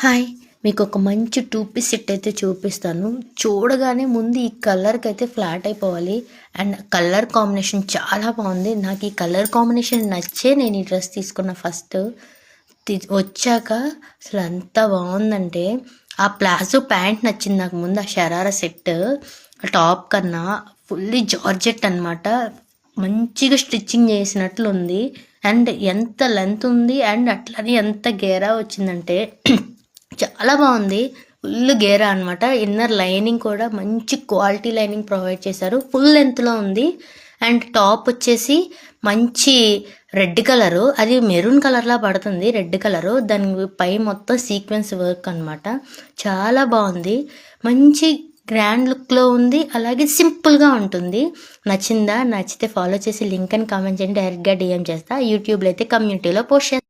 Hi! మీకొక మంచి 2 piece set అయితే చూపిస్తాను. చూడగానే ముందు ఈ కలర్‌కైతే ఫ్లాట్ అయిపోవాలి. అండ్ కలర్ కాంబినేషన్ చాలా బావుంది. నాకు ఈ కలర్ కాంబినేషన్ నచ్చే నేను ఈ డ్రెస్ తీసుకున్న ఫస్ట్. వచ్చాక అసలు ఎంత బావుందంటే, ఆ ప్లాజో ప్యాంట్ నచ్చింది నాకు ముందు. ఆ షరారా సెట్ టాప్ కన్నా ఫుల్లీ జార్జెట్ అనమాట. మంచిగా స్టిచ్చింగ్ చేసినట్లుంది. అండ్ ఎంత లెంత్ ఉంది అండ్ అట్లనే ఎంత గేరా వచ్చిందంటే చాలా బాగుంది. ఫుల్ గేరా అనమాట. ఇన్నర్ లైనింగ్ కూడా మంచి క్వాలిటీ లైనింగ్ ప్రొవైడ్ చేశారు. ఫుల్ లెంత్లో ఉంది. అండ్ టాప్ వచ్చేసి మంచి రెడ్ కలరు, అది మెరూన్ కలర్లా పడుతుంది. రెడ్ కలరు, దాని పై మొత్తం సీక్వెన్స్ వర్క్ అనమాట. చాలా బాగుంది. మంచి గ్రాండ్ లుక్లో ఉంది. అలాగే సింపుల్గా ఉంటుంది. నచ్చిందా? నచ్చితే ఫాలో చేసి లింక్ అని కామెంట్ చేయండి. డైరెక్ట్గా డిఎం చేస్తా. యూట్యూబ్లో అయితే కమ్యూనిటీలో పోస్ట్ చేస్తాను.